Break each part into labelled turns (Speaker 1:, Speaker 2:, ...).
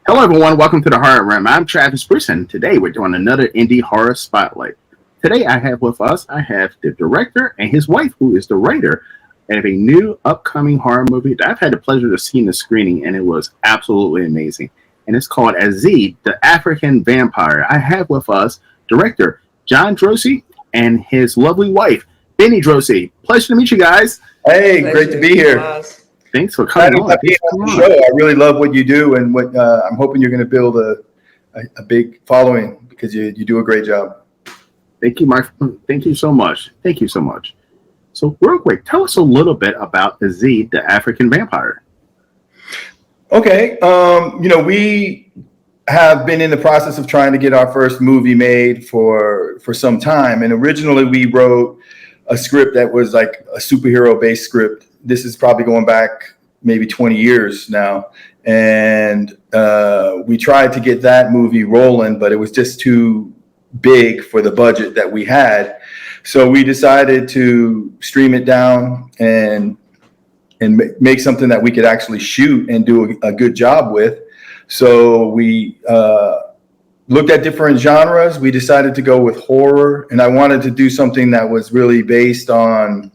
Speaker 1: Hello, everyone. Welcome to the Horror Room. I'm Travis Bruce, and today we're doing another indie horror spotlight. Today, I have the director and his wife, who is the writer of a new upcoming horror movie that I've had the pleasure of seeing the screening, and it was absolutely amazing. And it's called ADZE, the African Vampire. I have with us director John Drosy and his lovely wife, Benny Drosy. Pleasure to meet you guys.
Speaker 2: Hey, great to be here.
Speaker 1: Thanks for coming on.
Speaker 2: The show. I really love what you do, and what I'm hoping you're going to build a big following because you do a great job.
Speaker 1: Thank you, Mark. Thank you so much. Thank you so much. So, real quick, tell us a little bit about ADZE, the African Vampire.
Speaker 2: Okay, we have been in the process of trying to get our first movie made for some time, and originally we wrote a script that was like a superhero-based script. This is probably going back maybe 20 years now. And we tried to get that movie rolling, but it was just too big for the budget that we had. So we decided to stream it down and make something that we could actually shoot and do a good job with. So we looked at different genres. We decided to go with horror, and I wanted to do something that was really based on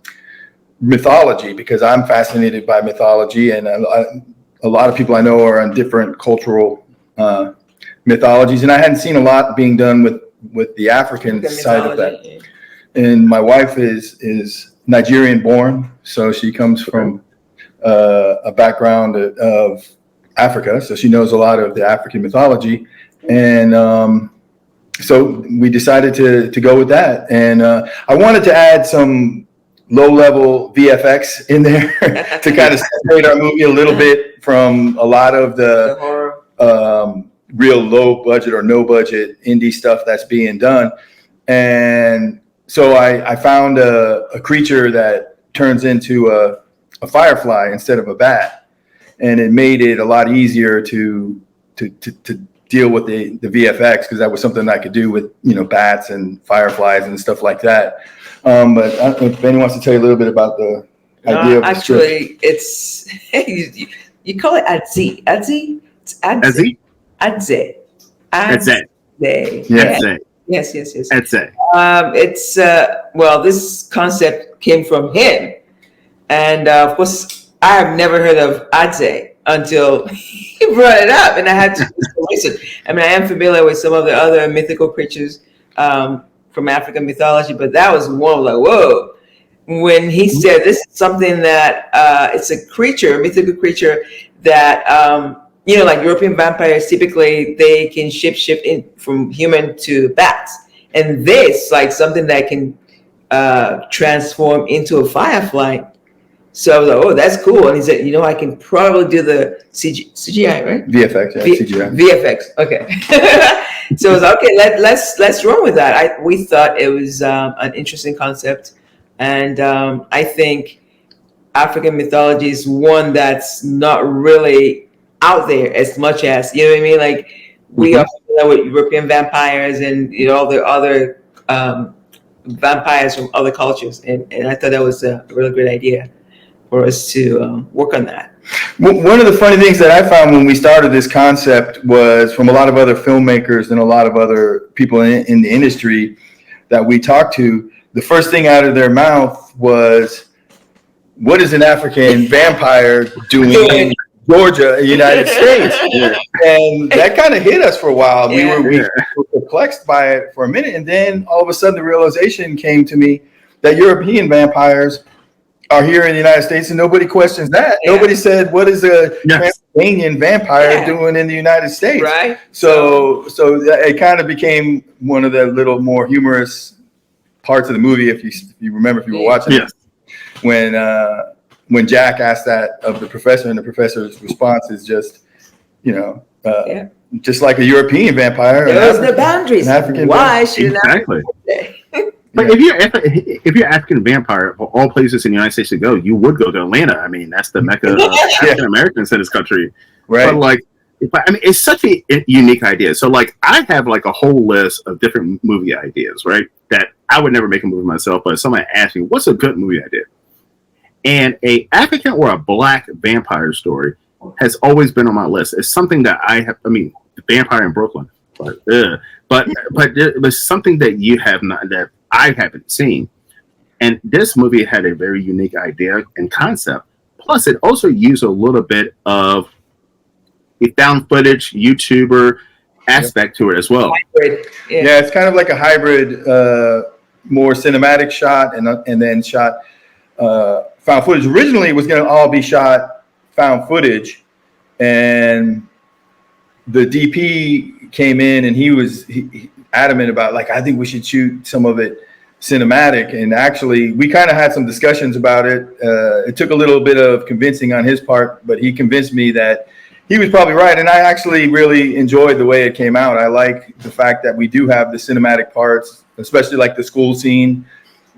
Speaker 2: mythology because I'm fascinated by mythology, and a lot of people I know are on different cultural mythologies, and I hadn't seen a lot being done with the African side of that. And my wife is Nigerian born, so she comes from a background of Africa, so she knows a lot of the African mythology, and so we decided to go with that. And I wanted to add some low-level VFX in there to kind of separate our movie a little bit from a lot of the real low-budget or no-budget indie stuff that's being done. And so I found a creature that turns into a firefly instead of a bat, and it made it a lot easier to deal with the VFX because that was something I could do with bats and fireflies and stuff like that. But I don't know if Benny wants to tell you a little bit about the idea of the
Speaker 3: actually, it's you call it ADZE. ADZE? It's ADZE. ADZE. ADZE.
Speaker 1: ADZE.
Speaker 3: Yes.
Speaker 1: ADZE.
Speaker 3: It's this concept came from him, and of course, I have never heard of ADZE until he brought it up, and I had to listen. I mean, I am familiar with some of the other mythical creatures from African mythology, but that was one like, whoa. When he said this is something that it's a creature, a mythical creature that, like European vampires, typically they can shift in from human to bats. And this, like something that can transform into a firefly. So I was like, oh, that's cool. And he said, I can probably do the CGI, right?
Speaker 2: VFX, yeah, CGI.
Speaker 3: VFX, okay. So I was like, okay, let's run with that. We thought it was an interesting concept, and I think African mythology is one that's not really out there as much as what I mean. Like we are familiar with European vampires and all the other vampires from other cultures, and I thought that was a really great idea for us to work on that.
Speaker 2: One of the funny things that I found when we started this concept was from a lot of other filmmakers and a lot of other people in the industry that we talked to, the first thing out of their mouth was, what is an African vampire doing in Georgia, United States? And that kind of hit us for a while. We were perplexed by it for a minute. And then all of a sudden the realization came to me that European vampires are here in the United States, and nobody questions that. Yeah. Nobody said, what is a Transylvanian vampire doing in the United States?
Speaker 3: Right.
Speaker 2: So it kind of became one of the little more humorous parts of the movie, if you remember, if you were watching it, when Jack asked that of the professor, and the professor's response is just, just like a European vampire.
Speaker 3: There's no boundaries. Why should
Speaker 1: exactly. But if you're African vampire, for all places in the United States to go, you would go to Atlanta. I mean, that's the mecca of African Americans in this country.
Speaker 2: Right.
Speaker 1: But it's such a unique idea. So I have a whole list of different movie ideas, right? That I would never make a movie myself, but if somebody asked me, what's a good movie idea? And a African or a Black vampire story has always been on my list. It's something that I have. I mean, Vampire in Brooklyn, but it was something that you have not, that I haven't seen. And this movie had a very unique idea and concept. Plus, it also used a little bit of a found footage YouTuber aspect to it as well.
Speaker 2: Yeah, it's kind of like a hybrid, more cinematic shot and then shot found footage. Originally, it was going to all be shot found footage, and the DP came in and he was adamant about, like, I think we should shoot some of it cinematic. And actually, we kind of had some discussions about it. It took a little bit of convincing on his part, but he convinced me that he was probably right. And I actually really enjoyed the way it came out. I like the fact that we do have the cinematic parts, especially like the school scene,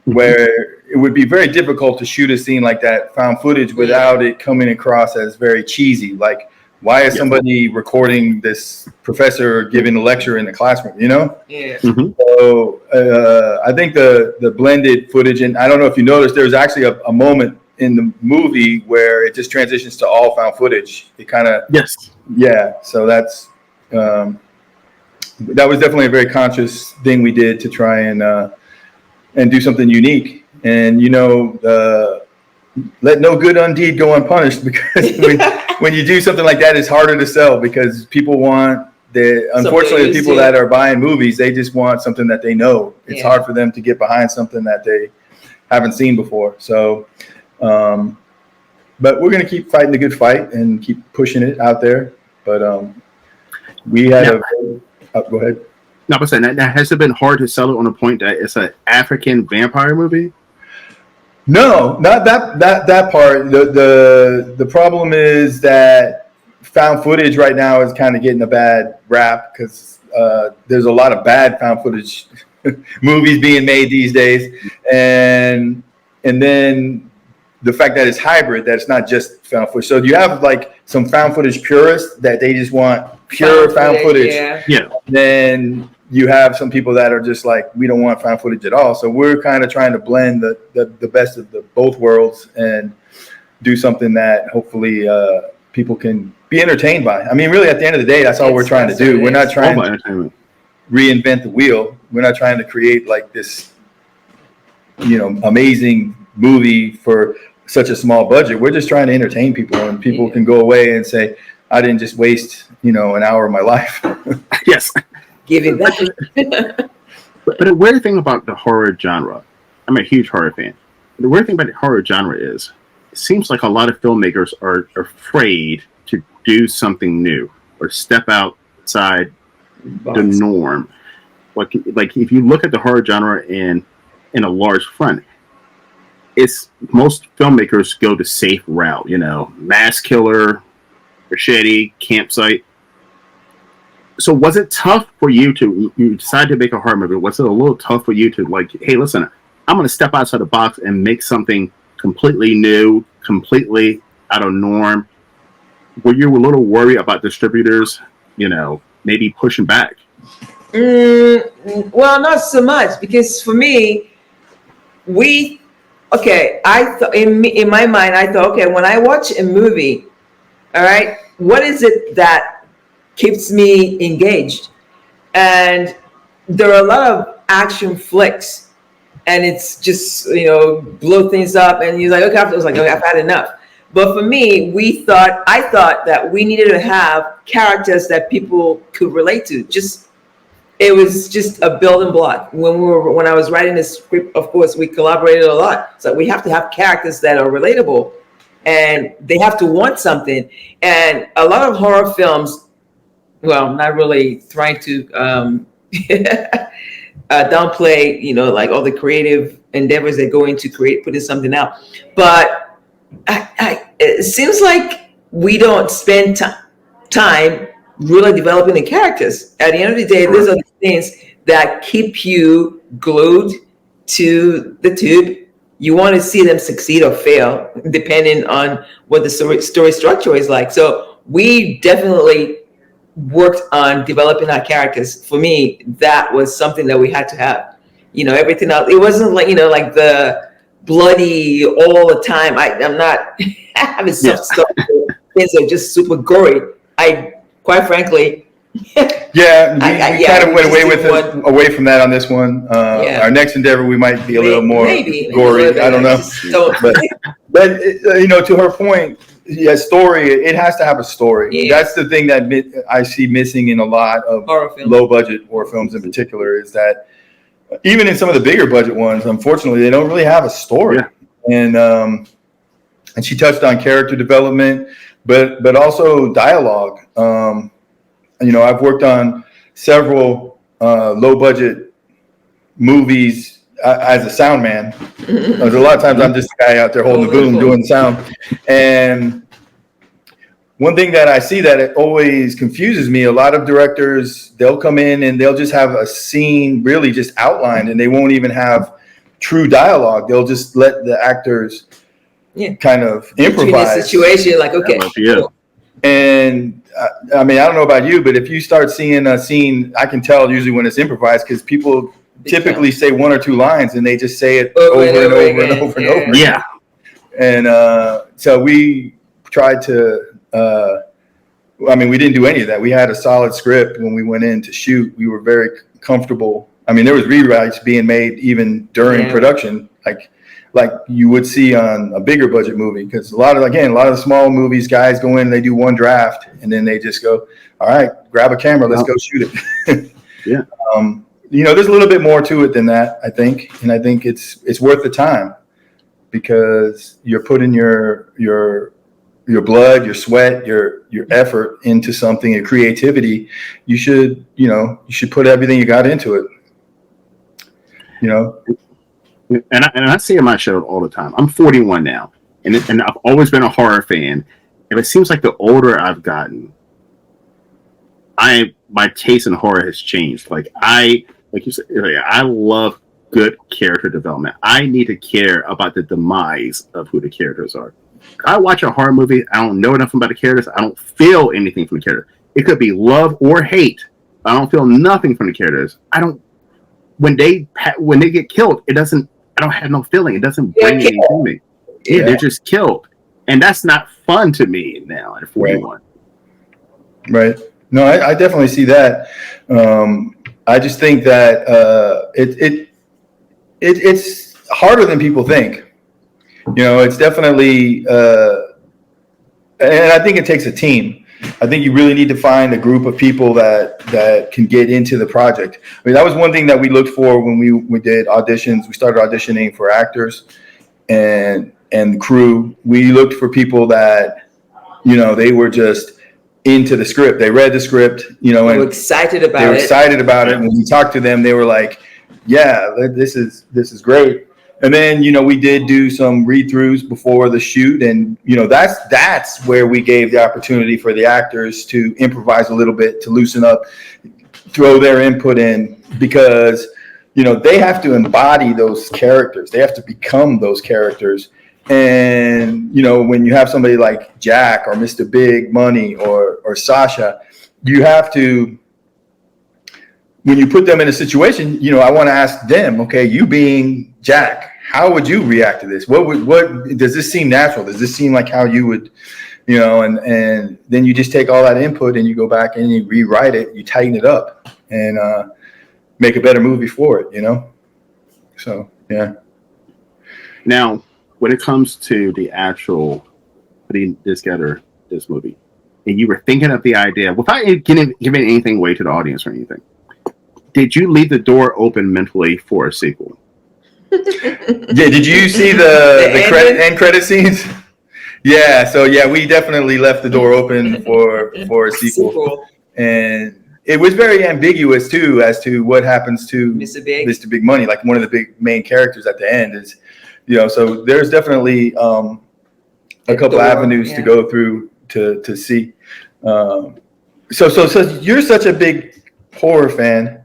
Speaker 2: where it would be very difficult to shoot a scene like that found footage without it coming across as very cheesy. Like, why is somebody recording this professor giving a lecture in the classroom, you know?
Speaker 3: Yeah.
Speaker 2: So I think the blended footage, and I don't know if you noticed, there's actually a moment in the movie where it just transitions to all found footage. It kind of, yeah. So that's, that was definitely a very conscious thing we did to try and do something unique. And, you know, let no good undeed go unpunished, because when you do something like that, it's harder to sell, because people want unfortunately, the people that are buying movies, they just want something that they know. It's hard for them to get behind something that they haven't seen before. So, but we're going to keep fighting the good fight and keep pushing it out there. But we had go ahead.
Speaker 1: No, but saying that has it been hard to sell it on the point that it's an African vampire movie?
Speaker 2: No, not that part. The problem is that found footage right now is kind of getting a bad rap, because there's a lot of bad found footage movies being made these days, and then the fact that it's hybrid, that it's not just found footage. So you have like some found footage purists that they just want pure found footage.
Speaker 1: Yeah.
Speaker 2: Then you have some people that are just like, we don't want found footage at all. So we're kind of trying to blend the best of both worlds and do something that hopefully people can be entertained by. I mean, really, at the end of the day, that's all we're trying to do. We're not trying to reinvent the wheel. We're not trying to create like this, you know, amazing movie for such a small budget. We're just trying to entertain people, and people can go away and say, I didn't just waste, you know, an hour of my life.
Speaker 1: Yes.
Speaker 3: Give it that.
Speaker 1: But the weird thing about the horror genre, I'm a huge horror fan. The weird thing about the horror genre is, it seems like a lot of filmmakers are afraid to do something new or step outside the norm. Like if you look at the horror genre in a large front, it's most filmmakers go the safe route, you know, mass killer, machete, campsite. So was it tough for you you decide to make a horror movie? Was it a little tough for you to like, hey, listen, I'm going to step outside the box and make something completely new, completely out of norm? Were you a little worried about distributors, you know, maybe pushing back?
Speaker 3: Well, not so much, because for me, I thought in my mind, I thought, okay, when I watch a movie, all right, what is it that keeps me engaged? And there are a lot of action flicks, and it's just, you know, blow things up, and you're like, okay, I was like, okay, I've had enough. But for me, I thought that we needed to have characters that people could relate to. It was just a building block. When I was writing this script, of course, we collaborated a lot. So we have to have characters that are relatable, and they have to want something. And a lot of horror films, well, not really trying to downplay, you know, like all the creative endeavors that go into putting something out. But it seems like we don't spend time really developing the characters. At the end of the day, those are the things that keep you glued to the tube. You want to see them succeed or fail, depending on what the story structure is like. So we definitely worked on developing our characters. For me, that was something that we had to have. You know, everything else, it wasn't like, you know, like the bloody all the time. I'm not having stuff things are just super gory. I quite frankly,
Speaker 2: yeah, we kind of went away from that on this one. Our next endeavor, we might be a little more gory. I don't know, but to her point, story. It has to have a story. Yeah. That's the thing that I see missing in a lot of low budget horror films, in particular, is that even in some of the bigger budget ones, unfortunately, they don't really have a story. Yeah. And she touched on character development, but also dialogue. I've worked on several low budget movies as a sound man. There's a lot of times I'm just a guy out there holding the boom, doing the sound. And one thing that I see that it always confuses me, a lot of directors, they'll come in and they'll just have a scene really just outlined, and they won't even have true dialogue. They'll just let the actors kind of improvise.
Speaker 3: In a situation like, okay.
Speaker 2: And I mean, I don't know about you, but if you start seeing a scene, I can tell usually when it's improvised, because people typically say one or two lines and they just say it over and over.
Speaker 1: Yeah.
Speaker 2: And so we tried to, we didn't do any of that. We had a solid script when we went in to shoot. We were very comfortable. I mean, there was rewrites being made even during production, like you would see on a bigger budget movie, because a lot of the small movies, guys go in, they do one draft, and then they just go, all right, grab a camera, let's go shoot it.
Speaker 1: Yeah.
Speaker 2: There's a little bit more to it than that, I think, and I think it's worth the time, because you're putting your blood, your sweat, your effort into something, your creativity. You should put everything you got into it.
Speaker 1: And I say in my show all the time, I'm 41 now, and I've always been a horror fan. And it seems like the older I've gotten, my taste in horror has changed. Like you said, I love good character development. I need to care about the demise of who the characters are. I watch a horror movie, I don't know enough about the characters. I don't feel anything from the characters. It could be love or hate. I don't feel nothing from the characters. When they get killed, I don't have no feeling. It doesn't bring anything to me. Yeah, they're just killed. And that's not fun to me now at 41.
Speaker 2: Right. No, I definitely see that. I just think that it's harder than people think. It's definitely, and I think it takes a team. I think you really need to find a group of people that can get into the project. I mean, that was one thing that we looked for when we did auditions. We started auditioning for actors and the crew. We looked for people that, they were just into the script. They read the script, and they were excited about it. And when we talked to them, they were like, yeah, this is great. And then, we did do some read-throughs before the shoot. And, that's where we gave the opportunity for the actors to improvise a little bit, to loosen up, throw their input in, because, they have to embody those characters. They have to become those characters. And, when you have somebody like Jack or Mr. Big Money or Sasha, you have to, when you put them in a situation, I want to ask them, okay, you being Jack, how would you react to this? What does this seem natural? Does this seem like how you would, and then you just take all that input and you go back and you rewrite it, you tighten it up and make a better movie for it, So, yeah.
Speaker 1: Now, when it comes to the actual putting together this movie, and you were thinking of the idea, without giving anything away to the audience or anything, did you leave the door open mentally for a sequel?
Speaker 2: Yeah, did you see the end credit scenes? Yeah, so we definitely left the door open for a sequel. And it was very ambiguous too as to what happens to Mr. Big Money. Like, one of the big main characters at the end is, so there's definitely a couple avenues to go through to see. So you're such a big horror fan.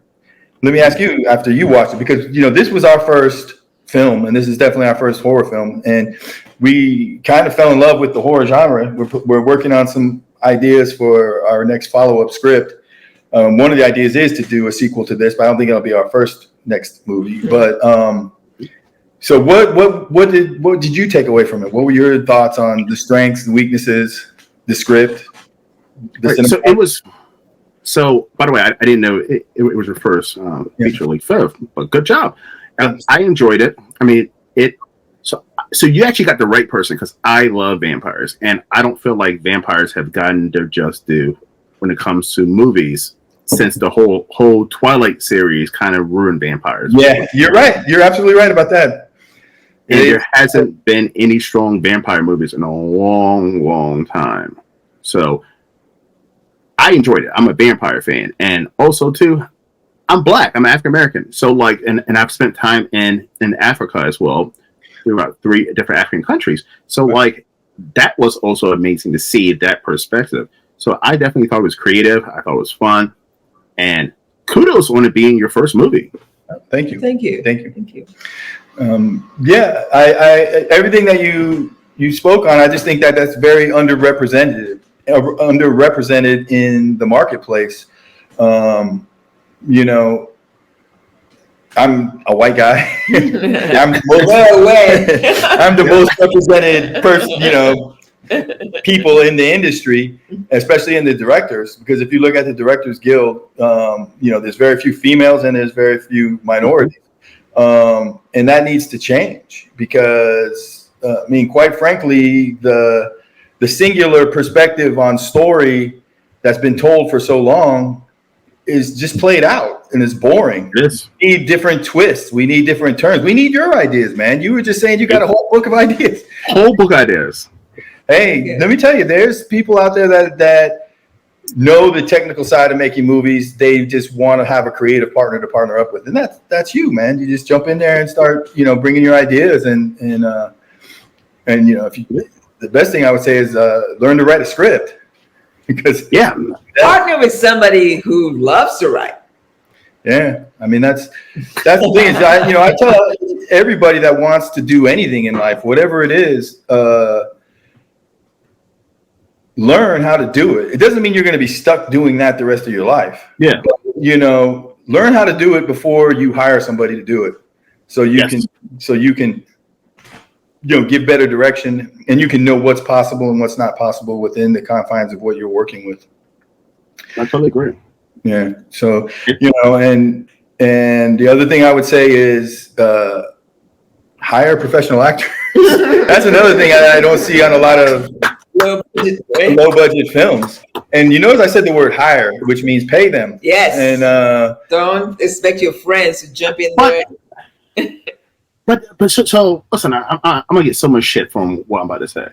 Speaker 2: Let me ask you, after you watched it, because this was our first film, and this is definitely our first horror film, and we kind of fell in love with the horror genre. We're working on some ideas for our next follow-up script. One of the ideas is to do a sequel to this, but I don't think it'll be our next movie. But so what did you take away from it? What were your thoughts on the strengths, the weaknesses, the script.
Speaker 1: Right, so it was. So, by the way, I didn't know it was your first feature length film, but good job. I enjoyed it. I mean, it. So you actually got the right person, because I love vampires, and I don't feel like vampires have gotten their just due when it comes to movies, since the whole Twilight series kind of ruined vampires.
Speaker 2: Yeah, you're right. You're absolutely right about that.
Speaker 1: And there hasn't been any strong vampire movies in a long, long time. So I enjoyed it. I'm a vampire fan. And also, too, I'm Black. I'm African American. So, like, and I've spent time in Africa as well, throughout 3 different African countries. So, like, that was also amazing to see that perspective. So I definitely thought it was creative. I thought it was fun. And kudos on it being your first movie.
Speaker 2: Thank you.
Speaker 3: Thank you.
Speaker 2: Thank you.
Speaker 3: Thank you.
Speaker 2: Yeah, I everything that you spoke on, I just think that that's very underrepresented in the marketplace. You know, I'm a white guy. I'm the most represented person, you know, people in the industry, especially in the directors, because if you look at the Directors Guild, you know, there's very few females and there's very few minorities. And that needs to change, because I mean, quite frankly, the singular perspective on story that's been told for so long is just played out and is boring.
Speaker 1: Yes.
Speaker 2: We need different twists. We need different turns. We need your ideas, man. You were just saying you got a whole book of ideas.
Speaker 1: Whole book ideas.
Speaker 2: Hey, let me tell you, there's people out there that know the technical side of making movies. They just want to have a creative partner to partner up with, and that's you, man. You just jump in there and start, you know, bringing your ideas, and you know, if you, the best thing I would say is learn to write a script, because
Speaker 3: partner with somebody who loves to write.
Speaker 2: Yeah, I mean that's the thing is, I tell everybody that wants to do anything in life, whatever it is, learn how to do it. It doesn't mean you're going to be stuck doing that the rest of your life.
Speaker 1: Yeah,
Speaker 2: but, you know, learn how to do it before you hire somebody to do it, so you can you know, give better direction, and you can know what's possible and what's not possible within the confines of what you're working with.
Speaker 1: I totally agree.
Speaker 2: Yeah. So, you know, and the other thing I would say is hire professional actors. That's another thing I don't see on a lot of low budget films. And you notice I said the word hire, which means pay them.
Speaker 3: Yes.
Speaker 2: And
Speaker 3: don't expect your friends to jump in there.
Speaker 1: But so listen, I'm gonna get so much shit from what I'm about to say.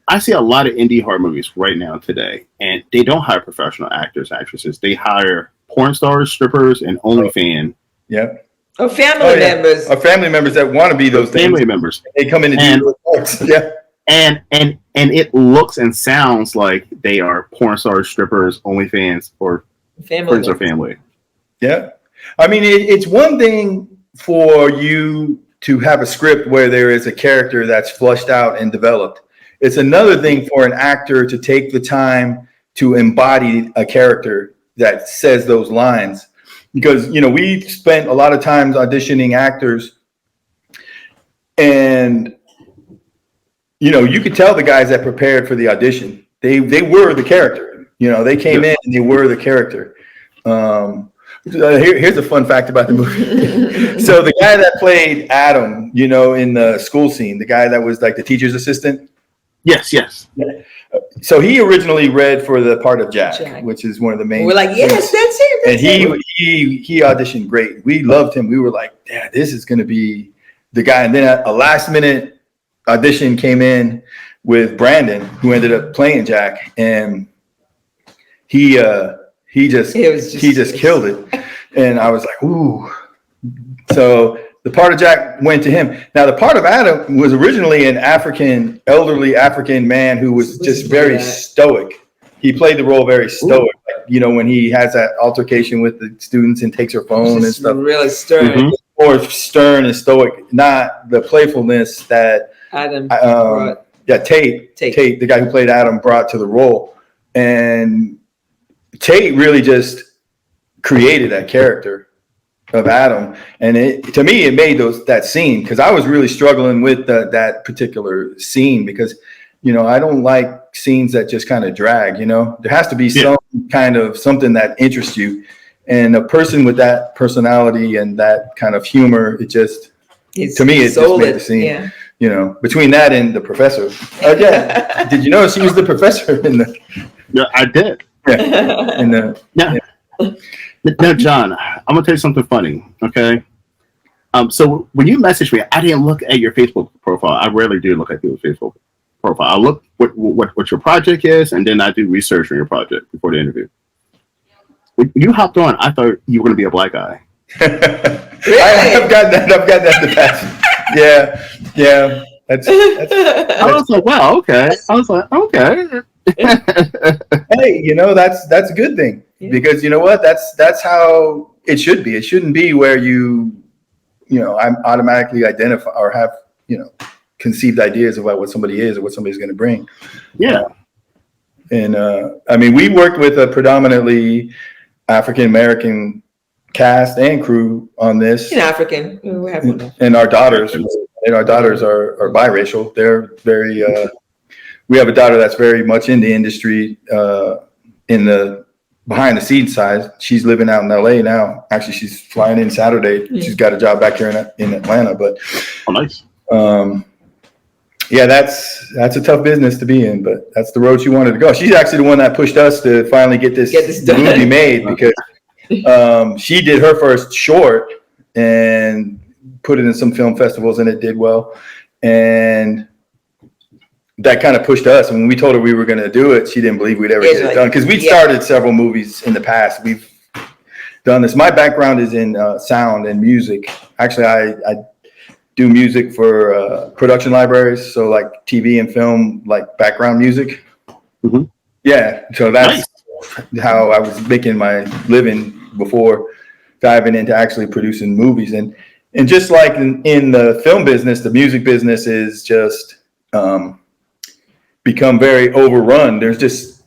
Speaker 1: I see a lot of indie horror movies right now today, and they don't hire professional actors, actresses. They hire porn stars, strippers, and OnlyFans.
Speaker 2: Yep.
Speaker 3: Or family members.
Speaker 2: Or family members that want to be those things.
Speaker 1: Family members.
Speaker 2: They come in and do parts. Yeah.
Speaker 1: And it looks and sounds like they are porn stars, strippers, OnlyFans, or friends or family.
Speaker 2: Yeah. I mean, it's one thing for you to have a script where there is a character that's flushed out and developed. It's another thing for an actor to take the time to embody a character that says those lines. Because, you know, we spent a lot of times auditioning actors, and, you know, you could tell the guys that prepared for the audition, they were the character. You know, they came in and they were the character. Here's a fun fact about the movie. So the guy that played Adam, you know, in the school scene, the guy that was like the teacher's assistant.
Speaker 1: Yes.
Speaker 2: So he originally read for the part of Jack. Which is one of the main.
Speaker 3: We're like, yes, that's it.
Speaker 2: And he auditioned great. We loved him. We were like, yeah, this is going to be the guy. And then a last minute audition came in with Brandon, who ended up playing Jack, and he just killed it. And I was like, ooh. So the part of Jack went to him. Now, the part of Adam was originally an elderly African man who was just very stoic. He played the role very stoic. Like, you know, when he has that altercation with the students and takes her phone and stuff.
Speaker 3: Really stern.
Speaker 2: Mm-hmm. Or stern and stoic, not the playfulness that
Speaker 3: Adam
Speaker 2: Tate, the guy who played Adam, brought to the role. And Tate really just created that character of Adam, and to me it made that scene, because I was really struggling with that particular scene, because I don't like scenes that just kind of drag. There has to be some kind of something that interests you, and a person with that personality and that kind of humor, to me, it just made the scene.
Speaker 3: Yeah.
Speaker 2: Between that and the professor. Again, did you know she was the professor in the?
Speaker 1: Yeah, I did.
Speaker 2: Yeah.
Speaker 1: Now, John, I'm gonna tell you something funny. Okay. So when you messaged me, I didn't look at your Facebook profile. I rarely do look at people's Facebook profile. I look what your project is, and then I do research on your project before the interview. When you hopped on, I thought you were going to be a black guy.
Speaker 2: I've got that in the past. Yeah. That's
Speaker 1: I was like, wow, okay. I was like, okay.
Speaker 2: Hey, that's a good thing, because you know what? That's how it should be. It shouldn't be where I'm automatically identify or have, conceived ideas about what somebody is or what somebody's going to bring.
Speaker 1: Yeah.
Speaker 2: And I mean, we worked with a predominantly African American cast and crew on this.
Speaker 3: African. We have one.
Speaker 2: And our daughters are biracial. They're very. We have a daughter that's very much in the industry, in the behind the scenes side. She's living out in LA now. Actually, she's flying in Saturday. Mm-hmm. She's got a job back here in Atlanta. But
Speaker 1: nice.
Speaker 2: Yeah, that's a tough business to be in, but that's the road she wanted to go. She's actually the one that pushed us to finally get this movie made, because she did her first short and put it in some film festivals, and it did well. And that kind of pushed us. And when we told her we were going to do it, she didn't believe we'd ever get it done, because we'd started several movies in the past. We've done this. My background is in sound and music. Actually, I do music for production libraries, so like TV and film, like background music. Mm-hmm. Yeah, so that's how I was making my living before diving into actually producing movies. And just like in the film business, the music business is just become very overrun. There's just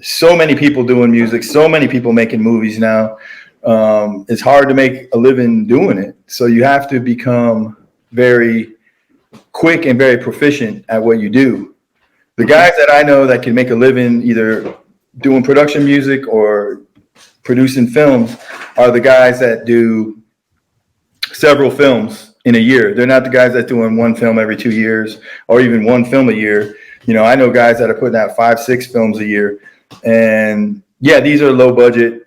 Speaker 2: so many people doing music, so many people making movies now. It's hard to make a living doing it. So you have to become very quick and very proficient at what you do. The guys that I know that can make a living either doing production music or producing films are the guys that do several films in a year. They're not the guys that doing one film every 2 years or even one film a year. I know guys that are putting out 5-6 films a year. And yeah, these are low budget.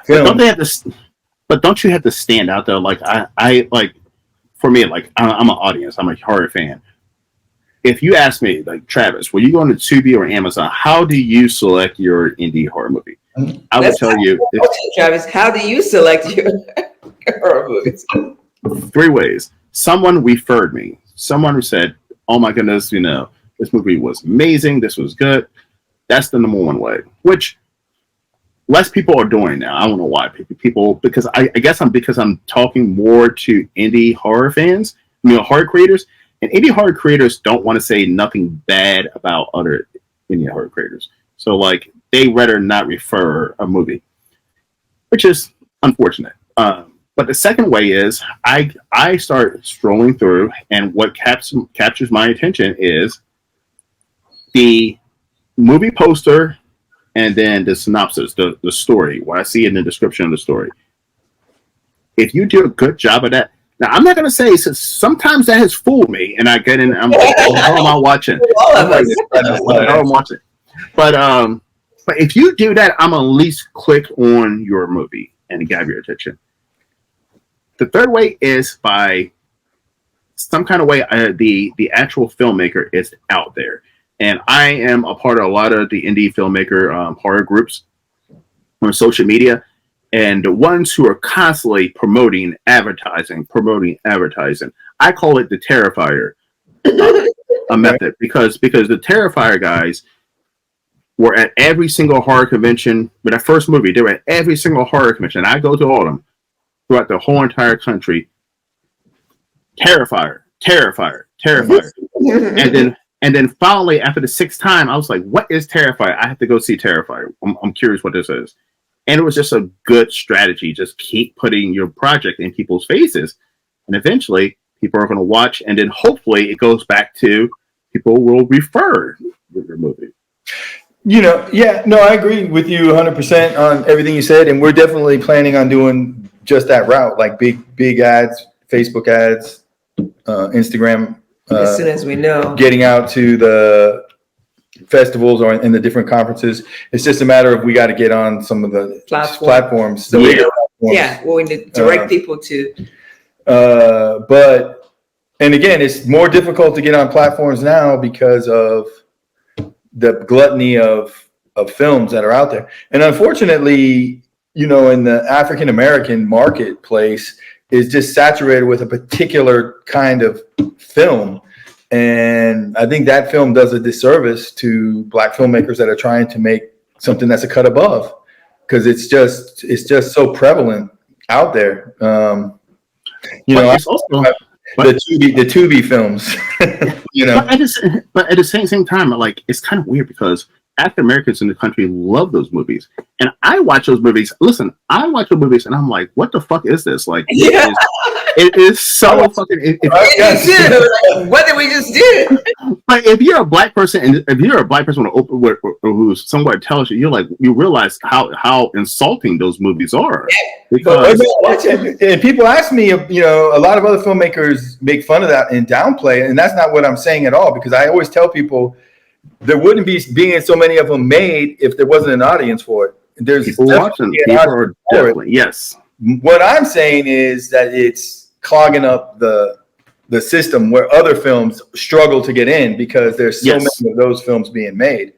Speaker 1: But don't you have to stand out though? Like I like, for me, like I'm an audience. I'm a horror fan. If you ask me, like, Travis, will you go into Tubi or Amazon? How do you select your indie horror movie? I would tell you,
Speaker 3: Travis. How do you select your horror movies?
Speaker 1: 3 ways. Someone referred me. Someone who said, "Oh my goodness, this movie was amazing. This was good." That's the number one way, which less people are doing now. I don't know why people, because I guess I'm talking more to indie horror fans, horror creators, and indie horror creators don't want to say nothing bad about other indie horror creators. So like they rather not refer a movie, which is unfortunate. But the second way is I start strolling through, and what captures my attention is the movie poster, and then the synopsis, the story, what I see in the description of the story. If you do a good job of that, now I'm not going to say, sometimes that has fooled me, and I get in, I'm like, how am I watching?
Speaker 3: All of us.
Speaker 1: How I'm watching. But if you do that, I'm at least click on your movie and grab your attention. The third way is by some kind of way the actual filmmaker is out there. And I am a part of a lot of the indie filmmaker horror groups on social media, and the ones who are constantly promoting advertising. I call it the Terrifier a method, because the Terrifier guys were at every single horror convention. With that first movie, they were at every single horror convention. I go to all of them throughout the whole entire country. Terrifier. And then finally, after the 6th time, I was like, what is Terrifier? I have to go see Terrifier. I'm curious what this is. And it was just a good strategy. Just keep putting your project in people's faces. And eventually, people are going to watch. And then hopefully it goes back to people will refer with your movie.
Speaker 2: Yeah, no, I agree with you 100% on everything you said, and we're definitely planning on doing just that route, like big ads, Facebook ads, Instagram.
Speaker 3: As soon as we know,
Speaker 2: getting out to the festivals or in the different conferences. It's just a matter of we got to get on some of the platforms.
Speaker 3: So we need to direct people to.
Speaker 2: And again, it's more difficult to get on platforms now because of the gluttony of films that are out there. And unfortunately, in the African American marketplace is just saturated with a particular kind of film. And I think that film does a disservice to Black filmmakers that are trying to make something that's a cut above, because it's just so prevalent out there.
Speaker 1: It's also
Speaker 2: the Tubi films,
Speaker 1: But at the same time, like, it's kind of weird because African Americans in the country love those movies, and I watch those movies. Listen, I watch the movies, and I'm like, "What the fuck is this?" Like, it is so fucking.
Speaker 3: What did we just do?
Speaker 1: But if you're a black person, and if you're a black person who's somewhat intelligent, you realize how insulting those movies are. Because
Speaker 2: and people ask me, a lot of other filmmakers make fun of that and downplay it, and that's not what I'm saying at all. Because I always tell people, there wouldn't be being so many of them made if there wasn't an audience for it. There's
Speaker 1: people watching. People are definitely, yes.
Speaker 2: What I'm saying is that it's clogging up the system where other films struggle to get in because there's so many of those films being made,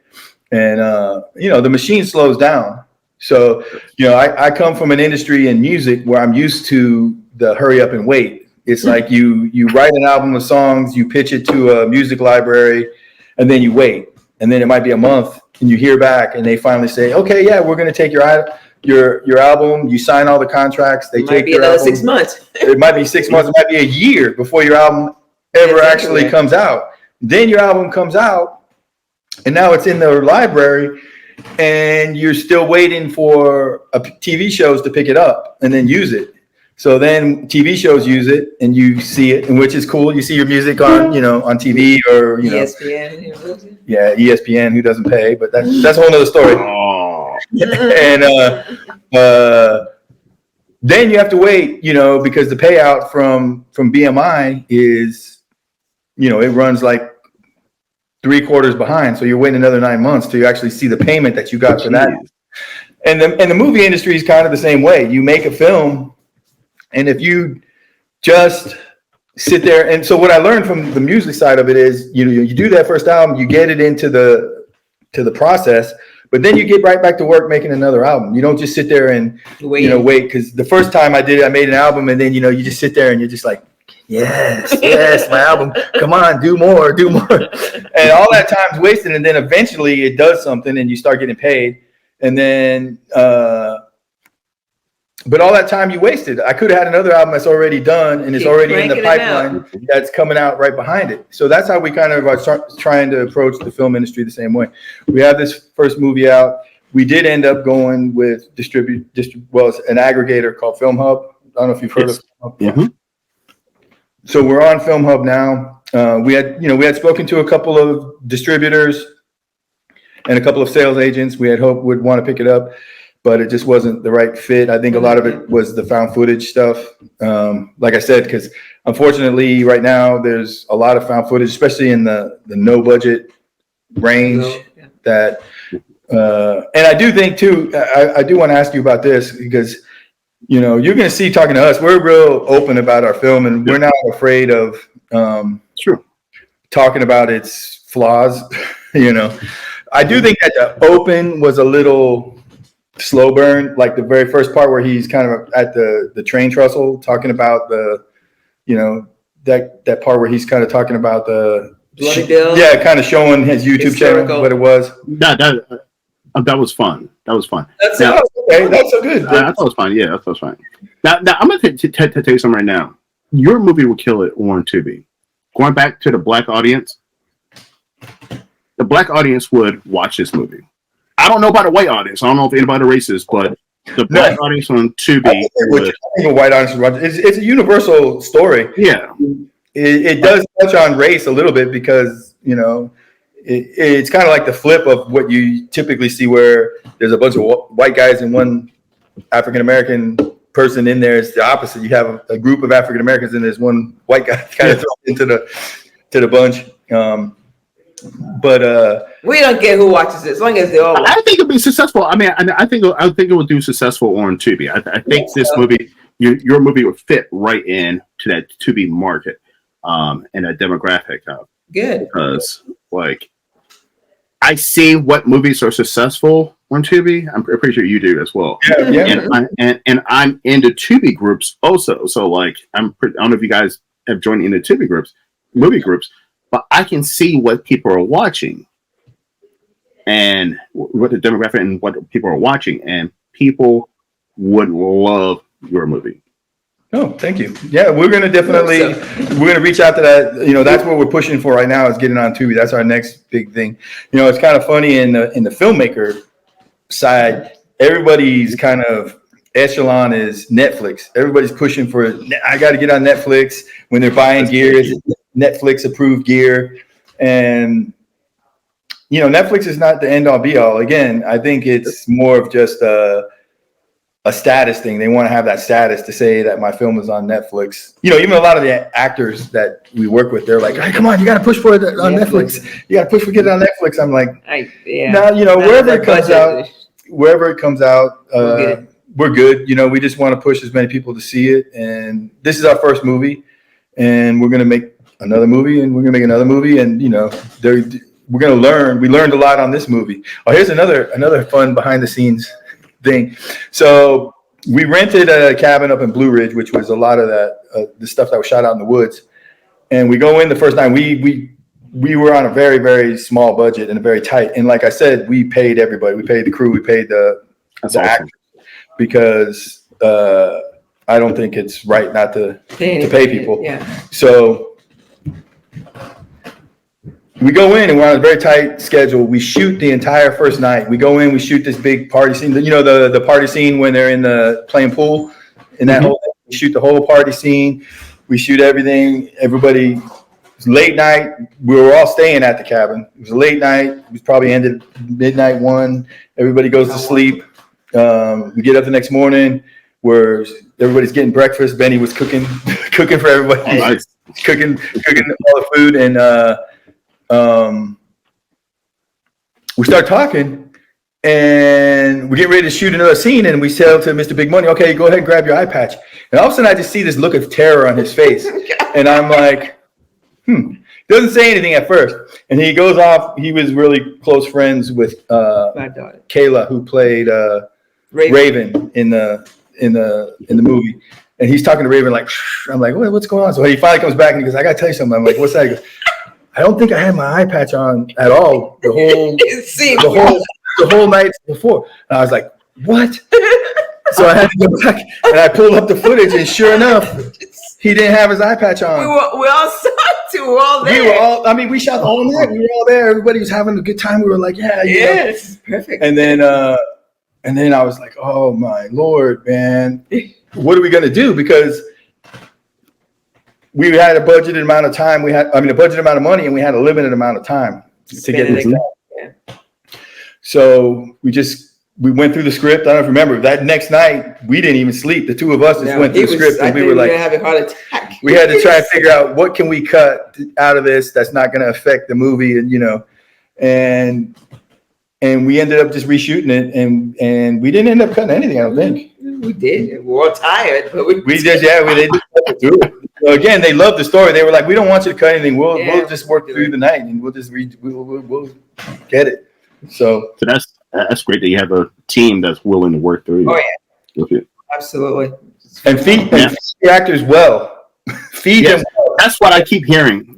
Speaker 2: and the machine slows down. So I come from an industry in music where I'm used to the hurry up and wait. It's like you write an album of songs, you pitch it to a music library, and then you wait, and then it might be a month, and you hear back, and they finally say, "Okay, yeah, we're going to take your album." You sign all the contracts. They take your album.
Speaker 3: 6 months.
Speaker 2: It might be 6 months. It might be a year before your album ever actually comes out. Then your album comes out, and now it's in the library, and you're still waiting for TV shows to pick it up and then use it. So then TV shows use it, and you see it, and which is cool. You see your music on TV or
Speaker 3: ESPN.
Speaker 2: Yeah, ESPN, who doesn't pay, but that's a whole other story.
Speaker 1: Oh.
Speaker 2: And then you have to wait, because the payout from BMI is, it runs like 3 quarters behind. So you're waiting another 9 months till you actually see the payment that you got for that. And the movie industry is kind of the same way. You make a film, and if you just sit there, and so what I learned from the music side of it is, you do that first album, you get it into the process, but then you get right back to work making another album. You don't just sit there and wait. Because the first time I did it, I made an album, and then you just sit there and you're just like, yes, my album. Come on, do more. And all that time's wasted, and then eventually it does something, and you start getting paid, and then. But all that time you wasted, I could have had another album that's already done and it's already in the pipeline that's coming out right behind it. So that's how we kind of are trying to approach the film industry the same way. We have this first movie out. We did end up going with it's an aggregator called Film Hub. I don't know if you've heard of Film Hub.
Speaker 1: Mm-hmm.
Speaker 2: So we're on Film Hub now. We had spoken to a couple of distributors and a couple of sales agents. We had hoped would want to pick it up, but it just wasn't the right fit. I think a lot of it was the found footage stuff. Like I said, because unfortunately right now there's a lot of found footage, especially in the no budget range that, and I do think too, I do want to ask you about this because, you're going to see talking to us, we're real open about our film and we're not afraid of talking about its flaws. I do think that the open was a little slow burn, like the very first part where he's kind of at the train trestle talking about the, that part where he's kind of talking about the
Speaker 3: Bloody Bill.
Speaker 2: Yeah, kind of showing his YouTube channel what it was.
Speaker 1: That was fun.
Speaker 2: That's okay. That's so good.
Speaker 1: I thought it was fine. Yeah, I thought it was fine. Now I'm going to tell you something right now. Your movie will kill it on Tubi. Going back to the black audience, the black audience would watch this movie. I don't know about the white audience. I don't know if anybody racist, but the black audience on Tubi.
Speaker 2: I think a white audience would watch it. It's a universal story.
Speaker 1: Yeah.
Speaker 2: it does touch on race a little bit because, you know, it's kind of like the flip of what you typically see where there's a bunch of white guys and one African-American person in there. It's the opposite. You have a group of African-Americans and there's one white guy kind of thrown into the bunch. But
Speaker 3: we don't care who watches it as long as they all watch.
Speaker 1: I think it'll be successful. I mean, I think it will do successful on Tubi. I think this movie, your movie, would fit right in to that Tubi market, and that demographic.
Speaker 3: Good,
Speaker 1: because like I see what movies are successful on Tubi. I'm pretty sure you do as well.
Speaker 2: Yeah.
Speaker 1: And I'm into Tubi groups also. So like I don't know if you guys have joined into Tubi groups, movie groups. But I can see what people are watching and what the demographic and what people are watching, and people would love your movie.
Speaker 2: Oh, thank you. Yeah, we're going to reach out to that. You know, that's what we're pushing for right now is getting on Tubi. That's our next big thing. You know, it's kind of funny in the filmmaker side, everybody's kind of echelon is Netflix. Everybody's pushing for, I got to get on Netflix when they're buying gear. Netflix approved gear, and you know, Netflix is not the end all be all. Again, I think it's more of just a status thing. They want to have that status to say that my film is on Netflix. You know, even a lot of the actors that we work with, they're like, "Hey, come on, you got to push for it on Netflix. You got to push for get it on Netflix." I'm like, "No, you know, wherever it comes out, we're good. You know, we just want to push as many people to see it, and this is our first movie, and we're gonna make another movie, and we're gonna make another movie, and you know, we're gonna learn. We learned a lot on this movie. Oh, here's another fun behind the scenes thing. So we rented a cabin up in Blue Ridge, which was a lot of that the stuff that was shot out in the woods. And we go in the first night. We were on a very, very small budget and a very tight. And like I said, we paid everybody. We paid the crew. We paid the actors because I don't think it's right not to pay people. Yeah. So we go in and we're on a very tight schedule. We shoot the entire first night. We go in, we shoot this big party scene. You know, the party scene when they're in the playing pool in that whole thing. We shoot the whole party scene. We shoot everything. Everybody, it's late night. We were all staying at the cabin. It was a late night. It was probably ended midnight 1. Everybody goes to sleep. We get up the next morning where everybody's getting breakfast. Benny was cooking for everybody. Nice. Cooking all the food, and we start talking, and we get ready to shoot another scene, and we tell to Mr. Big Money, "Okay, go ahead and grab your eye patch." And all of a sudden, I just see this look of terror on his face, and I'm like, Doesn't say anything at first, and he goes off. He was really close friends with Kayla, who played Raven in the movie. And he's talking to Raven like, I'm like, what's going on? So he finally comes back and he goes, "I got to tell you something." I'm like, "What's that?" He goes, "I don't think I had my eye patch on at all the whole night before." And I was like, "What?" So I had to go back and I pulled up the footage, and sure enough, he didn't have his eye patch on.
Speaker 3: We all saw it too. We were all there.
Speaker 2: We shot the whole night. We were all there. Everybody was having a good time. We were like,
Speaker 3: yes, perfect.
Speaker 2: And then I was like, "Oh my Lord, man. What are we going to do?" Because we had a budgeted amount of time. A budgeted amount of money, and we had a limited amount of time to get this done. Yeah. So we went through the script. I don't remember that next night. We didn't even sleep. The two of us just went through the script, and we were like,
Speaker 3: having a heart attack.
Speaker 2: We had to try and figure out what can we cut out of this that's not going to affect the movie, and we ended up just reshooting it, and we didn't end up cutting anything. I don't think
Speaker 3: we did. We were all tired, but we
Speaker 2: did do it. So again, they loved the story. They were like, "We don't want you to cut anything. We'll just work through the night, and we'll just we'll get it." So
Speaker 1: that's great that you have a team that's willing to work through.
Speaker 3: Oh yeah, absolutely.
Speaker 2: And feed the actors well. Feed them well.
Speaker 1: That's what I keep hearing.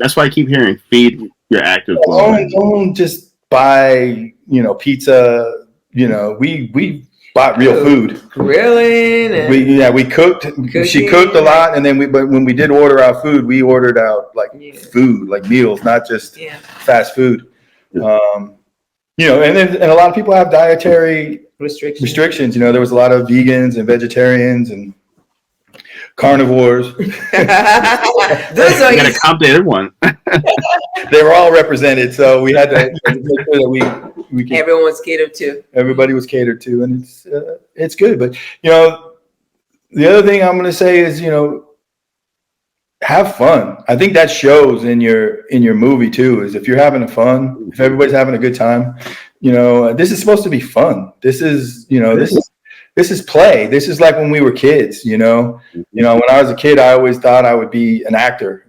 Speaker 1: Feed your actors well.
Speaker 2: Don't just buy pizza. We bought real food.
Speaker 3: Grilling.
Speaker 2: We cooked. She cooked a lot, and then but when we did order our food, we ordered out food, like meals, not just fast food. And a lot of people have dietary restrictions. There was a lot of vegans and vegetarians, and carnivores.
Speaker 3: Those
Speaker 1: You
Speaker 3: are
Speaker 1: got a
Speaker 3: his,
Speaker 1: complicated one.
Speaker 2: They were all represented, so we had to make sure that we could,
Speaker 3: everyone was catered to.
Speaker 2: everybody was catered to, and it's good. But the other thing I'm going to say is have fun. I think that shows in your movie too. Is if you're having fun, if everybody's having a good time, this is supposed to be fun. This is this is play. This is like when we were kids. When I was a kid, I always thought I would be an actor.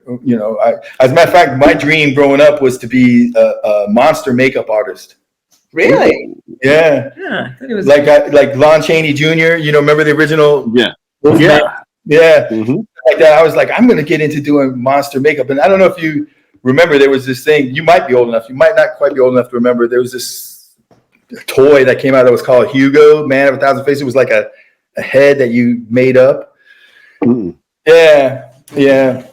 Speaker 2: As a matter of fact, my dream growing up was to be a monster makeup artist.
Speaker 3: Really?
Speaker 2: Yeah.
Speaker 3: I thought it was
Speaker 2: Like Lon Chaney Jr. Remember the original?
Speaker 1: Yeah.
Speaker 2: Wolfman? Yeah.
Speaker 1: Mm-hmm.
Speaker 2: Like that. I was like, I'm going to get into doing monster makeup. And I don't know if you remember, there was this thing. You might be old enough. You might not quite be old enough to remember. There was this toy that came out that was called Hugo, Man of a Thousand Faces. It was like a head that you made up.
Speaker 1: Mm.
Speaker 2: Yeah. Yeah.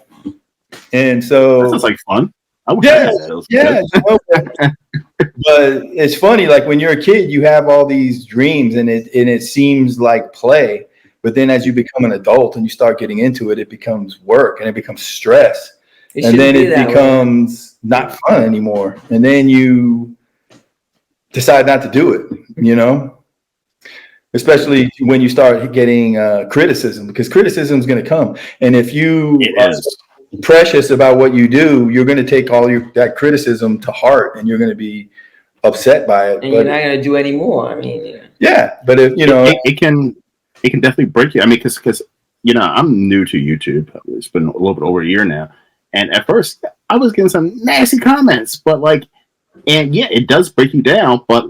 Speaker 2: And so.
Speaker 1: That sounds like fun. I wish I had that.
Speaker 2: Yeah. But it's funny, like when you're a kid, you have all these dreams and it seems like play. But then as you become an adult and you start getting into it, it becomes work and it becomes stress. And then it becomes not fun anymore. And then you decide not to do it, especially when you start getting criticism, because criticism is going to come. And if you are precious about what you do, you're going to take all that criticism to heart and you're going to be upset by it.
Speaker 3: And you're not going to do any more. I mean,
Speaker 2: yeah, but if
Speaker 1: it can definitely break you. I mean, because I'm new to YouTube. It's been a little bit over a year now, and at first I was getting some nasty comments, but it does break you down. But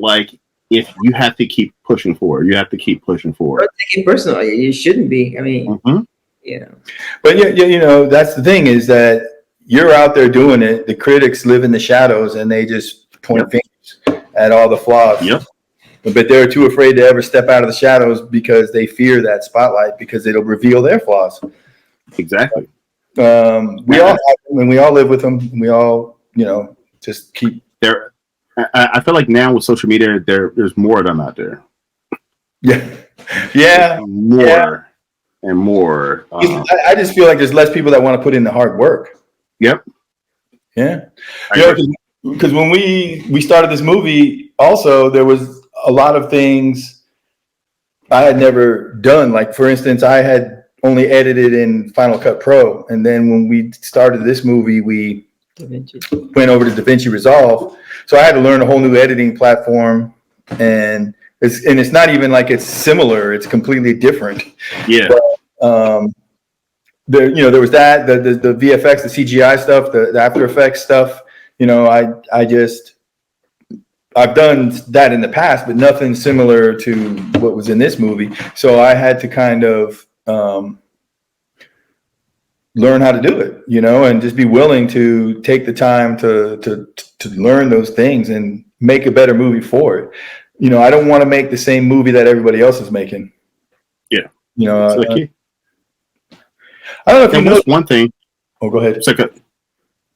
Speaker 1: if you have to keep pushing forward, you have to keep pushing forward.
Speaker 3: Don't take it personally. You shouldn't be. I mean,
Speaker 2: But that's the thing, is that you're out there doing it. The critics live in the shadows and they just point fingers at all the flaws.
Speaker 1: Yep.
Speaker 2: But they're too afraid to ever step out of the shadows because they fear that spotlight because it'll reveal their flaws.
Speaker 1: Exactly.
Speaker 2: We all have them and we all live with them. And we all, just keep
Speaker 1: there. I feel like now with social media, there's more of them out there.
Speaker 2: Yeah. Yeah.
Speaker 1: More and more.
Speaker 2: I just feel like there's less people that want to put in the hard work.
Speaker 1: Yep.
Speaker 2: Yeah. Because when we started this movie, also there was a lot of things I had never done. Like, for instance, I had only edited in Final Cut Pro. And then when we started this movie, we went over to DaVinci Resolve. So I had to learn a whole new editing platform. And it's not even like it's similar. It's completely different. Yeah. But, there was that, the VFX, the CGI stuff, the After Effects stuff. I've done that in the past, but nothing similar to what was in this movie. So I had to kind of learn how to do it, and just be willing to take the time to learn those things and make a better movie for it. I don't want to make the same movie that everybody else is making.
Speaker 1: Yeah.
Speaker 2: I don't know if
Speaker 1: what's one thing.
Speaker 2: Oh, go ahead.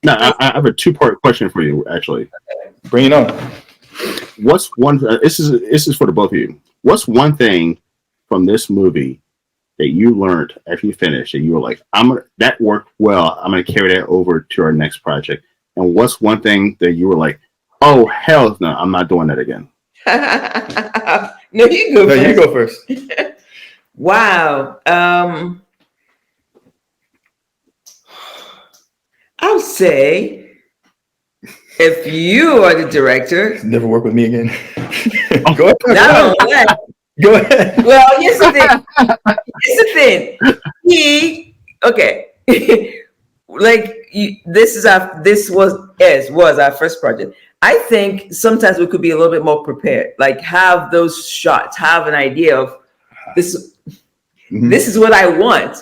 Speaker 1: I have a two-part question for you, actually.
Speaker 2: Bring it on.
Speaker 1: What's one? This is for the both of you. What's one thing from this movie that you learned after you finished and you were like, that worked well. I'm gonna carry that over to our next project. And what's one thing that you were like, oh hell no, I'm not doing that again?
Speaker 3: No, you go first.
Speaker 2: You go first.
Speaker 3: Wow. I'll say, if you are the director,
Speaker 2: never work with me again.
Speaker 3: Go ahead. Not only that. Go ahead. Well, here's the thing. This was our first project. I think sometimes we could be a little bit more prepared. Like, have those shots, have an idea of this. Mm-hmm. This is what I want.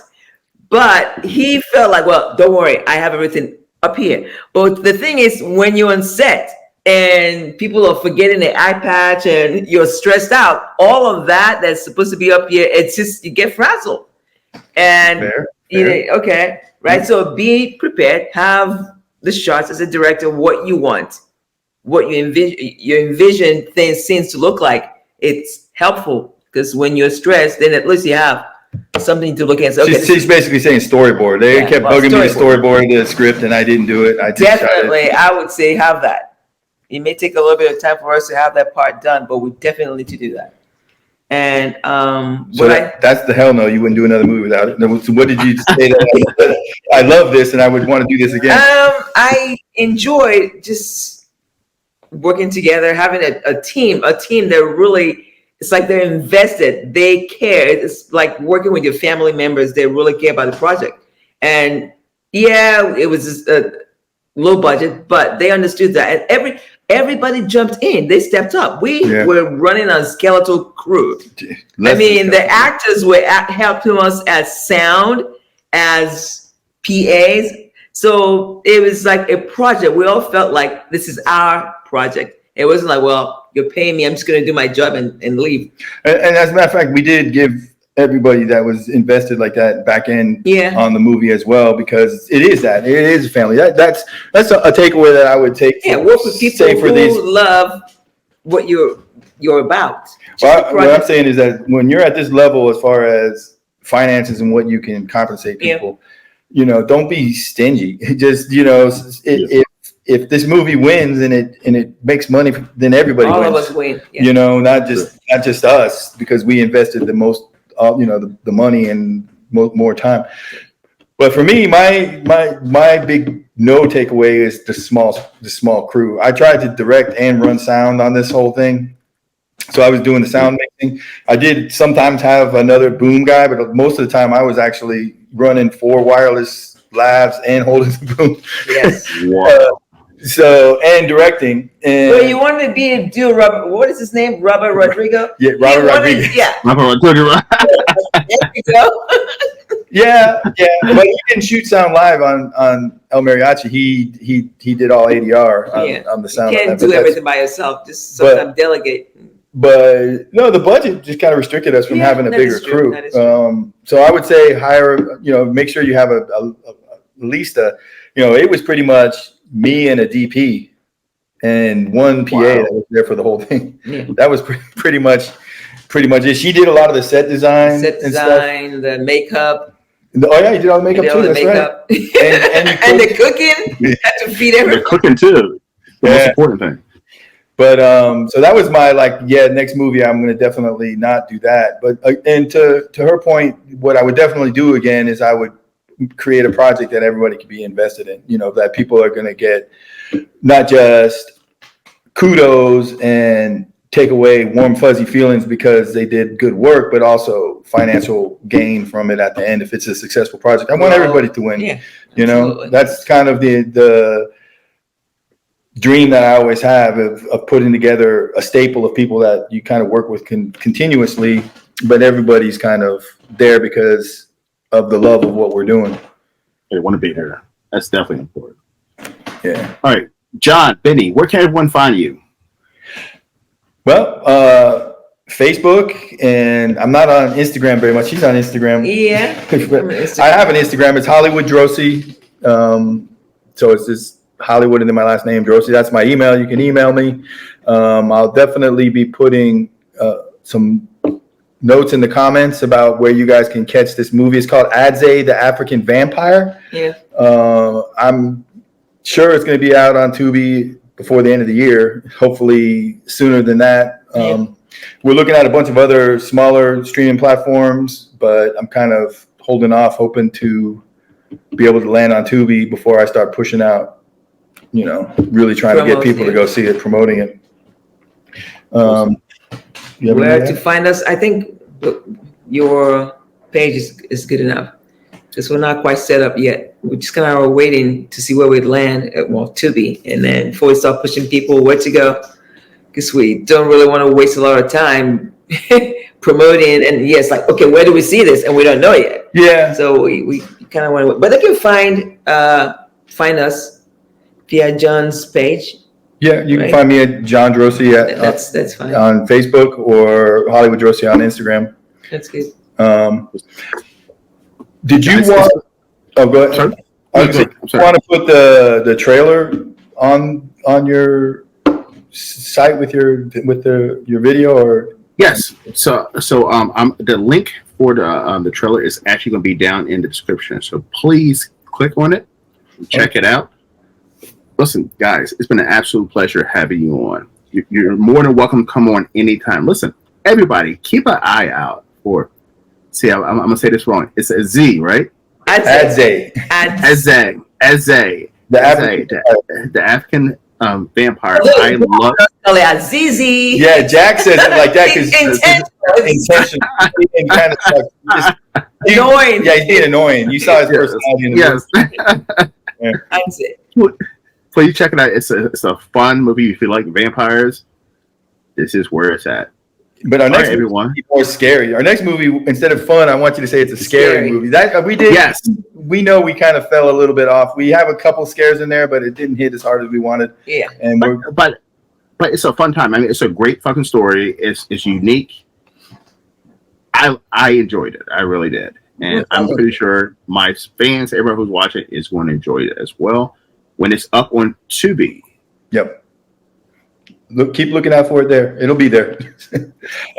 Speaker 3: But he felt like, well, don't worry, I have everything up here. But the thing is, when you're on set and people are forgetting their eye patch and you're stressed out, all of that's supposed to be up here, it's just, you get frazzled. And, okay, right? Mm-hmm. So be prepared, have the shots as a director, what you want, what you envision things to look like. It's helpful because when you're stressed, then at least you have something to look at. So, okay,
Speaker 2: she's basically saying storyboard. They kept bugging me to storyboard the script, and I didn't do it. I
Speaker 3: definitely, I would say have that. It may take a little bit of time for us to have that part done, but we definitely need to do that. And
Speaker 2: so that's the hell no. You wouldn't do another movie without it. So what did you say? I love this, and I would want to do this again.
Speaker 3: I enjoy just working together, having a team that really, it's like they're invested. They care. It's like working with your family members. They really care about the project. And yeah, it was just a low budget, but they understood that. And everybody jumped in. They stepped up. We were running a skeletal crew. The actors were helping us as sound, as PAs. So it was like a project. We all felt like this is our project. It wasn't like, well, you're paying me, I'm just going to do my job and leave. And
Speaker 2: as a matter of fact, we did give everybody that was invested like that back end on the movie as well, because it is a family. That's a takeaway that I would take.
Speaker 3: Work with people who love what you're about.
Speaker 2: Well, what I'm saying is that when you're at this level, as far as finances and what you can compensate people, don't be stingy. Just if this movie wins and it makes money, then everybody wins.
Speaker 3: All of us win.
Speaker 2: Not just us, because we invested the most, the money and more time. But for me, my big no takeaway is the small crew. I tried to direct and run sound on this whole thing. So I was doing the sound mixing. I did sometimes have another boom guy, but most of the time I was actually running 4 wireless labs and holding the boom.
Speaker 3: Yes.
Speaker 2: Wow. And directing. And
Speaker 3: you wanted to do Robert, what is his name? Robert Rodrigo?
Speaker 2: Yeah, Robert Rodriguez.
Speaker 1: Robert Rodrigo.
Speaker 3: There you go.
Speaker 2: Yeah. But he didn't shoot sound live on El Mariachi. He did all ADR on the sound.
Speaker 3: You can't do everything by yourself. Just sometimes delegate.
Speaker 2: But no, the budget just kind of restricted us from having a bigger crew. So I would say hire, make sure you have at least it was pretty much me and a DP and one PA that was there for the whole thing. Yeah. That was pretty much it. She did a lot of the set design,
Speaker 3: the makeup.
Speaker 2: You did all the makeup too. That's
Speaker 3: makeup.
Speaker 2: Right.
Speaker 3: And the cooking. Had to feed everyone.
Speaker 1: The cooking too. The most important thing.
Speaker 2: But so that was my next movie. I'm going to definitely not do that. But and to her point, what I would definitely do again is I would create a project that everybody could be invested in. That people are going to get not just kudos and take away warm fuzzy feelings because they did good work, but also financial gain from it at the end if it's a successful project. I want everybody to win. Yeah, absolutely. That's kind of the dream that I always have of putting together a staple of people that you kind of work with continuously, but everybody's kind of there because of the love of what we're doing.
Speaker 1: They want to be there. That's definitely important.
Speaker 2: Yeah.
Speaker 1: All right, John, Benny, where can everyone find you?
Speaker 2: Well, Facebook, and I'm not on Instagram very much. He's on Instagram.
Speaker 3: Yeah.
Speaker 2: I have an Instagram. It's Hollywood Drosy. So it's just Hollywood and then my last name, Drosy. That's my email. You can email me. I'll definitely be putting some notes in the comments about where you guys can catch this movie. It's called ADZE, the African Vampire.
Speaker 3: Yeah.
Speaker 2: I'm sure it's going to be out on Tubi before the end of the year, hopefully sooner than that. We're looking at a bunch of other smaller streaming platforms, but I'm kind of holding off, hoping to be able to land on Tubi before I start pushing out, really trying to get people to go see it, promoting it.
Speaker 3: Where to find us? I think your page is good enough. Just we're not quite set up yet. We're just kind of waiting to see where we land at Tubi, and then before we start pushing people where to go, because we don't really want to waste a lot of time promoting. And okay, where do we see this? And we don't know yet.
Speaker 2: Yeah.
Speaker 3: So we kind of want to, but they can find us via John's page.
Speaker 2: Yeah, you can find me at John Drosy
Speaker 3: that's fine
Speaker 2: on Facebook, or Hollywood Drosy on Instagram.
Speaker 3: That's good.
Speaker 2: Did you want? Oh, go ahead.
Speaker 1: Sorry?
Speaker 2: You want to put the trailer on your site with your video, or?
Speaker 1: Yes. So I'm the link for the trailer is actually going to be down in the description. So please click on it, check it out. Listen, guys, it's been an absolute pleasure having you on. You're more than welcome to come on anytime. Listen, everybody, keep an eye out for. See, I'm going to say this wrong. It's a Z, right?
Speaker 2: ADZE.
Speaker 1: ADZE. The African vampire. I love.
Speaker 3: ADZE.
Speaker 2: Yeah, Jack says it like that because intentional. And kind of like,
Speaker 3: Annoying.
Speaker 2: Yeah, he's being annoying. You saw his personality in the movie.
Speaker 3: ADZE.
Speaker 1: Please check it out. It's a fun movie. If you like vampires, this is where it's at.
Speaker 2: But our next movie
Speaker 1: movie
Speaker 2: is more scary. Our next movie, instead of fun, I want you to say it's a scary movie. That we did.
Speaker 1: Yes.
Speaker 2: We know we kind of fell a little bit off. We have a couple scares in there, but it didn't hit as hard as we wanted.
Speaker 3: Yeah.
Speaker 2: And
Speaker 1: but it's a fun time. I mean, it's a great fucking story. It's unique. I enjoyed it. I really did. And I'm pretty sure my fans, everyone who's watching, is going to enjoy it as well. When it's up on Tubi.
Speaker 2: Yep. Keep looking out for it there. It'll be there.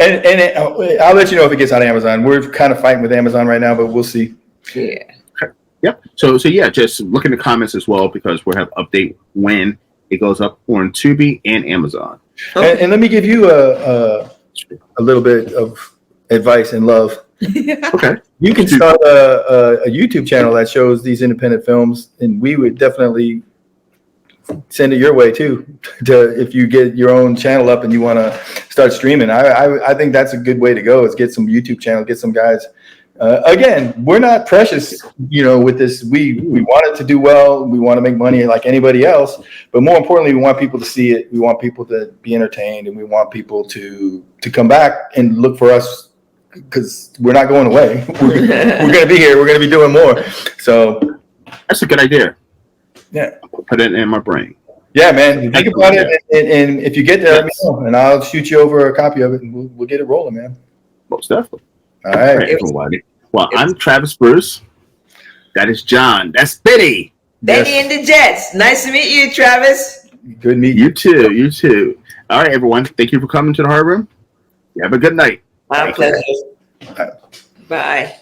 Speaker 2: and I'll let you know if it gets on Amazon. We're kind of fighting with Amazon right now, but we'll see.
Speaker 3: Yeah.
Speaker 1: Yep. So yeah, just look in the comments as well because we'll have update when it goes up on Tubi and Amazon.
Speaker 2: And let me give you a little bit of advice and love.
Speaker 1: Okay.
Speaker 2: You can start a YouTube channel that shows these independent films, and we would definitely send it your way too. If you get your own channel up and you want to start streaming, I think that's a good way to go. Is get some YouTube channel, get some guys. Again, we're not precious, with this. We want it to do well. We want to make money like anybody else, but more importantly, we want people to see it. We want people to be entertained, and we want people to come back and look for us because we're not going away. We're going to be here. We're going to be doing more. So
Speaker 1: that's a good idea.
Speaker 2: Yeah.
Speaker 1: Put it in my brain.
Speaker 2: Yeah, man. Think about it, and if you get there, let me know, and I'll shoot you over a copy of it, and we'll get it rolling, man.
Speaker 1: Most definitely.
Speaker 2: All right.
Speaker 1: Everybody. Well, I'm Travis Bruce. That is John. That's Benny.
Speaker 3: Benny and the Jets. Nice to meet you, Travis.
Speaker 2: Good meeting
Speaker 1: you. You too. All right, everyone. Thank you for coming to the Hard Room. You have a good night.
Speaker 3: My pleasure. Bye.